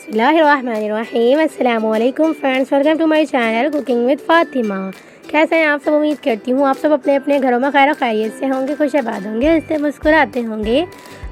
बिस्मिल्लाहिर्रहमानिर्रहीम। अस्सलामुअलैकुम friends, welcome to my channel cooking with Fatima. कैसे हैं आप सब? उम्मीद करती हूँ आप सब अपने अपने घरों में खैर खैरियत से होंगे, खुशआबाद होंगे, हंसते मुस्कुराते होंगे।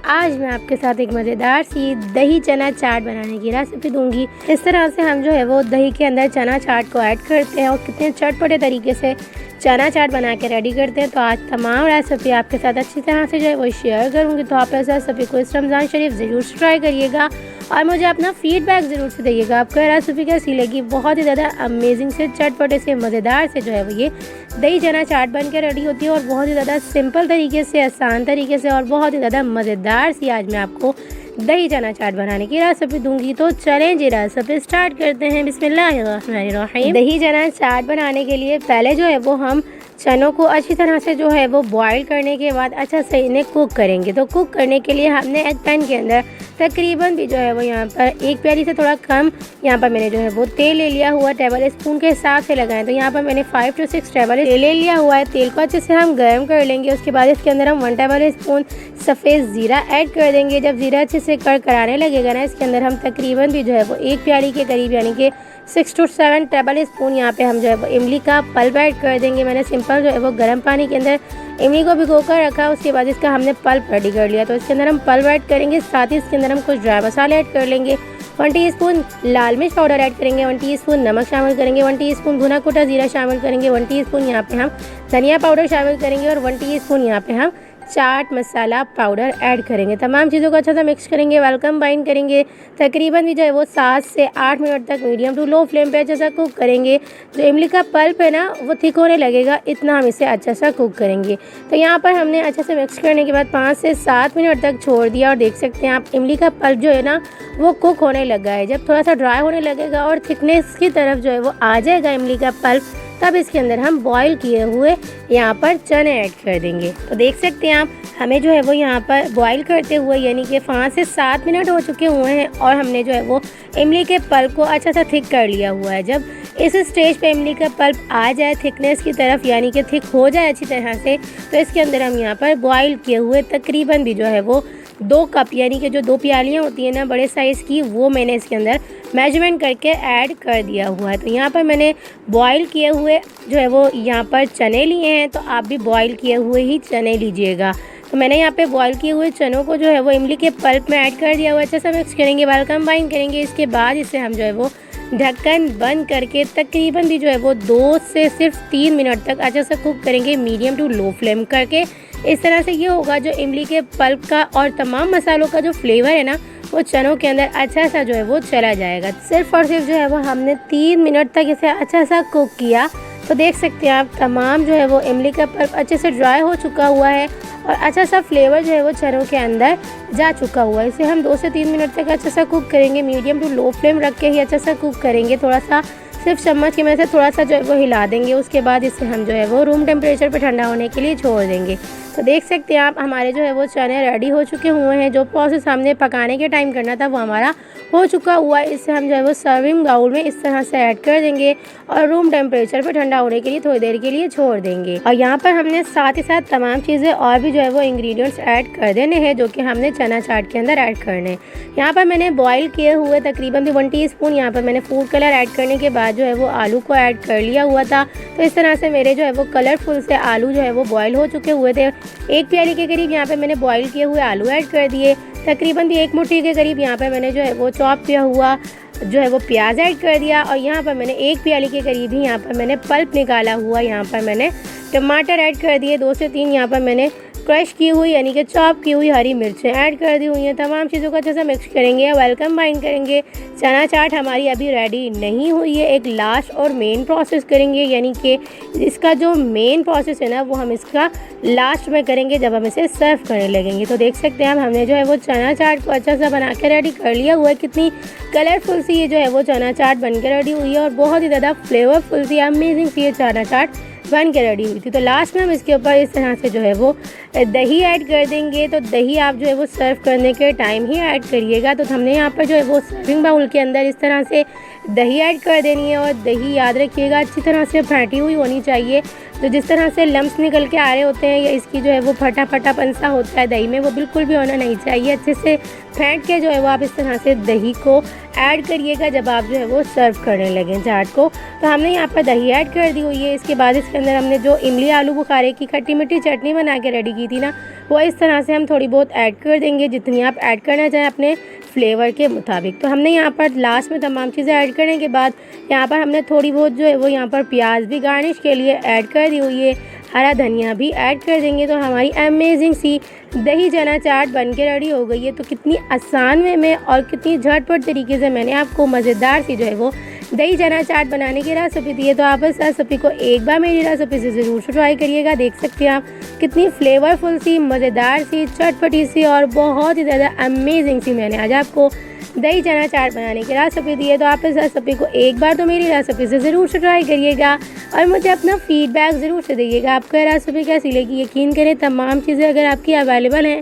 आज मैं आपके साथ एक मज़ेदार सी दही चना चाट बनाने की रेसिपी दूंगी। इस तरह से हम जो है वो दही के अंदर चना चाट को ऐड करते हैं और कितने चटपटे तरीके से चना चाट बना के रेडी करते हैं। तो आज तमाम रेसिपी आपके साथ अच्छी तरह से जो है वो शेयर करूँगी। तो आप इस रेसिपी को इस रमज़ान शरीफ ज़रूर से ट्राई करिएगा और मुझे अपना फीडबैक ज़रूर से दीजिएगा आपको रेसिपी कैसी लगी। बहुत ही ज़्यादा अमेजिंग से चटपटे से मज़ेदार से जो है वो ये दही चना चाट बन के रेडी होती है और बहुत ही ज़्यादा सिंपल तरीके से, आसान तरीके से और बहुत ही ज़्यादा मज़ेदार सी आज मैं आपको दही चना चाट बनाने की रेसिपी दूंगी। तो चलें जी रेसिपी स्टार्ट करते हैं। बिस्मिल्लाहिर्रहमानिर्रहीम। दही चना चाट बनाने के लिए पहले जो है वो हम चनों को अच्छी तरह से जो है वो बॉईल करने के बाद अच्छा से इन्हें कुक करेंगे। तो कुक करने के लिए हमने एक पैन के अंदर तकरीबन भी जो है वो यहाँ पर एक प्याली से थोड़ा कम यहाँ पर मैंने जो है वो तेल ले लिया हुआ, टेबल स्पून के हिसाब से लगाएं। तो यहाँ पर मैंने 5 से 6 टेबल तेल ले लिया हुआ है। तेल को अच्छे से हम गर्म कर लेंगे। उसके बाद इसके अंदर हम 1 टेबल स्पून सफ़ेद ज़ीरा ऐड कर देंगे। जब ज़ीरा अच्छे से कड़कड़ाने लगेगा ना, इसके अंदर हम तकरीबन भी जो है वो एक प्याली के करीब यानी कि 6 से 7 टेबल स्पून यहाँ पे हम जो है वो इमली का पल्प ऐड कर देंगे। मैंने सिंपल जो है वो गर्म पानी के अंदर इमली को भिगो कर रखा। उसके बाद इसका हमने पल्प रेडी कर लिया। तो इसके अंदर हम पल्प ऐड करेंगे, साथ ही इसके अंदर हम कुछ ड्राई मसाले ऐड कर लेंगे। 1 टीस्पून लाल मिर्च पाउडर ऐड करेंगे, 1 टीस्पून नमक शामिल करेंगे, 1 टीस्पून भुना कुटा जीरा शामिल करेंगे, 1 टीस्पून यहाँ पे हम धनिया पाउडर शामिल करेंगे और 1 टीस्पून यहाँ पे हम चाट मसाला पाउडर ऐड करेंगे। तमाम चीज़ों को अच्छा सा मिक्स करेंगे, वेलकम बाइंड करेंगे। तकरीबन भी जो है वो 7 से 8 मिनट तक मीडियम टू लो फ्लेम पे अच्छा सा कुक करेंगे। जो इमली का पल्प है ना वो थिक होने लगेगा, इतना हम इसे अच्छा सा कुक करेंगे। तो यहाँ पर हमने अच्छा से मिक्स करने के बाद 5 से 7 मिनट तक छोड़ दिया और देख सकते हैं आप इमली का पल्प जो है ना वो कुक होने लगा है। जब थोड़ा सा ड्राई होने लगेगा और थिकनेस की तरफ जो है वो आ जाएगा इमली का पल्प, तब इसके अंदर हम बॉईल किए हुए यहाँ पर चने ऐड कर देंगे। तो देख सकते हैं आप हमें जो है वो यहाँ पर बॉईल करते हुए यानी कि 5 से 7 मिनट हो चुके हुए हैं और हमने जो है वो इमली के पल्प को अच्छा सा थिक कर लिया हुआ है। जब इस स्टेज पे इमली का पल्प आ जाए थिकनेस की तरफ यानी कि थिक हो जाए अच्छी तरह से, तो इसके अंदर हम यहाँ पर बॉईल किए हुए तकरीबन भी जो है वो 2 कप यानी कि जो 2 प्यालियाँ होती हैं ना बड़े साइज़ की, वो मैंने इसके अंदर मेजरमेंट करके ऐड कर दिया हुआ है। तो यहाँ पर मैंने बॉईल किए हुए जो है वो यहाँ पर चने लिए हैं, तो आप भी बॉईल किए हुए ही चने लीजिएगा। तो मैंने यहाँ पे बॉईल किए हुए चनों को जो है वो इमली के पल्प में ऐड कर दिया हुआ है। अच्छा सा मिक्स करेंगे, वेलकम बाइंड करेंगे। इसके बाद इसे हम जो है वो ढक्कन बंद करके तकरीबन भी जो है वो 2 से सिर्फ 3 मिनट तक अच्छा सा कुक करेंगे, मीडियम टू लो फ्लेम करके। इस तरह से ये होगा जो इमली के पल्प का और तमाम मसालों का जो फ्लेवर है ना वो चनों के अंदर अच्छा सा जो है वो चला जाएगा। सिर्फ और सिर्फ जो है वो हमने 3 मिनट तक इसे अच्छा सा कुक किया। तो देख सकते हैं आप तमाम जो है वो इमली का पल्प अच्छे से ड्राई हो चुका हुआ है और अच्छा सा फ्लेवर जो है वो चनों के अंदर जा चुका हुआ है। इसे हम 2 से 3 मिनट तक अच्छा सा कुक करेंगे, मीडियम टू लो फ्लेम रख के ही अच्छा सा कुक करेंगे। थोड़ा सा सिर्फ चम्मच की मदद से थोड़ा सा जो है वो हिला देंगे। उसके बाद इसे हम जो है वो रूम टेम्परेचर पे ठंडा होने के लिए छोड़ देंगे। तो देख सकते हैं आप हमारे जो है वो चने रेडी हो चुके हुए हैं। जो प्रोसेस हमने पकाने के टाइम करना था वो हमारा हो चुका हुआ है। इससे हम जो है वो सर्विंग बाउल में इस तरह से ऐड कर देंगे और रूम टेम्परेचर पे ठंडा होने के लिए थोड़ी देर के लिए छोड़ देंगे। और यहाँ पर हमने साथ ही साथ तमाम चीज़ें और भी जो है वो इंग्रेडिएंट्स ऐड कर देने हैं जो कि हमने चना चाट के अंदर ऐड करने हैं। यहाँ पर मैंने बॉईल किए हुए तकरीबन भी 1 टीस्पून यहाँ पर मैंने फूड कलर ऐड करने के बाद जो है वो आलू को ऐड कर लिया हुआ था। तो इस तरह से मेरे जो है वो कलरफुल से आलू जो है वो बॉईल हो चुके हुए थे। एक प्याली के करीब यहाँ पे मैंने बॉईल किए हुए आलू ऐड कर दिए। तकरीबन भी 1 मुट्ठी के करीब यहाँ पे मैंने जो है वो चॉप किया हुआ जो है वो प्याज ऐड कर दिया और यहाँ पर मैंने 1 प्याली के करीब ही यहाँ पर मैंने पल्प निकाला हुआ यहाँ पर मैंने टमाटर ऐड कर दिए। 2 से 3 यहाँ पर मैंने क्रश की हुई यानी कि चॉप की हुई हरी मिर्चें ऐड कर दी हुई हैं। तमाम चीज़ों को अच्छे से मिक्स करेंगे, वेलकम बाइंड करेंगे। चना चाट हमारी अभी रेडी नहीं हुई है, एक लास्ट और मेन प्रोसेस करेंगे यानी कि इसका जो मेन प्रोसेस है ना वो हम इसका लास्ट में करेंगे जब हम इसे सर्व करने लगेंगे। तो देख सकते हैं हमने जो है वो चना चाट को अच्छा सा बना के रेडी कर लिया हुआ है। कितनी कलरफुल सी ये जो है वो चना चाट बन के रेडी हुई है और बहुत ही ज़्यादा फ्लेवरफुल सी अमेजिंग सी ये चना चाट बन के रेडी हुई थी। तो लास्ट में हम इसके ऊपर इस तरह से जो है वो दही ऐड कर देंगे। तो दही आप जो है वो सर्व करने के टाइम ही ऐड करिएगा। तो हमने यहाँ पर जो है वो सर्विंग बाउल के अंदर इस तरह से दही ऐड कर देनी है और दही याद रखिएगा अच्छी तरह से फेंटी हुई होनी चाहिए। तो जिस तरह से लम्स निकल के आ रहे होते हैं या इसकी जो है वो फटा फटापन सा होता है दही में, वो बिल्कुल भी होना नहीं चाहिए। अच्छे से फेंट के जो है वो आप इस तरह से दही को ऐड करिएगा जब आप जो है वो सर्व करने लगें चाट को। तो हमने यहाँ पर दही ऐड कर दी हुई है। इसके बाद इसके अंदर हमने जो इमली आलू बुखारे की खट्टी मीठी चटनी बना के रेडी की थी ना, वो इस तरह से हम थोड़ी बहुत ऐड कर देंगे, जितनी आप ऐड करना चाहें अपने फ्लेवर के मुताबिक। तो हमने यहाँ पर लास्ट में तमाम चीज़ें ऐड करने के बाद यहाँ पर हमने थोड़ी बहुत जो है वो यहाँ पर प्याज भी गार्निश के लिए ऐड कर दी हुई है, हरा धनिया भी ऐड कर देंगे। तो हमारी अमेजिंग सी दही चना चाट बन के रेडी हो गई है। तो कितनी आसान वे में और कितनी झटपट तरीके से मैंने आपको मज़ेदार सी जो है वो दही चना चाट बनाने की रेसिपी दी है। तो आप इस रेसिपी को एक बार मेरी रेसिपी से ज़रूर ट्राई करिएगा। देख सकते हैं आप कितनी फ्लेवरफुल सी, मज़ेदार सी, चटपटी सी और बहुत ही ज़्यादा अमेजिंग सी मैंने आज आपको दही चना चाट बनाने की रेसिपी दी है। तो आप इस रेसिपी को एक बार तो मेरी रेसिपी से ज़रूर ट्राई करिएगा और मुझे अपना फीडबैक ज़रूर से दीजिएगा आपको रेसिपी कैसी लगी। यकीन करें तमाम चीज़ें अगर आपकी अवेलेबल हैं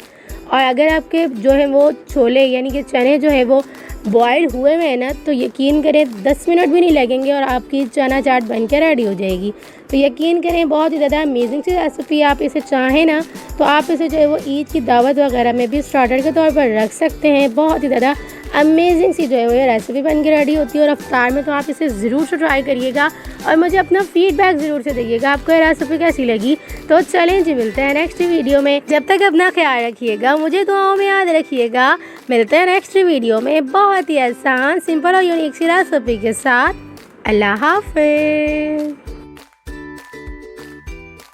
और अगर आपके जो है वो छोले यानी कि चने जो है वो बॉयल हुए हुए हैं ना, तो यकीन करें 10 मिनट भी नहीं लगेंगे और आपकी चना चाट बन के रेडी हो जाएगी। तो यकीन करें बहुत ही ज़्यादा अमेजिंग सी रेसिपी। आप इसे चाहें ना तो आप इसे जो है वो ईद की दावत वगैरह में भी स्टार्टर के तौर पर रख सकते हैं। बहुत ही ज़्यादा अमेजिंग सी जो है वो ये रेसिपी बन के रेडी होती है और अफ्तार में तो आप इसे ज़रूर से ट्राई करिएगा और मुझे अपना फीडबैक ज़रूर से दीजिएगा आपको ये रेसिपी कैसी लगी। तो चलें जी, मिलते हैं नेक्स्ट वीडियो में। जब तक अपना ख्याल रखिएगा, मुझे दुआओं में याद रखिएगा। मिलते हैं नेक्स्ट वीडियो में बहुत ही आसान, सिंपल और यूनिक सी रेसिपी के साथ। अल्लाह हाफ़िज़।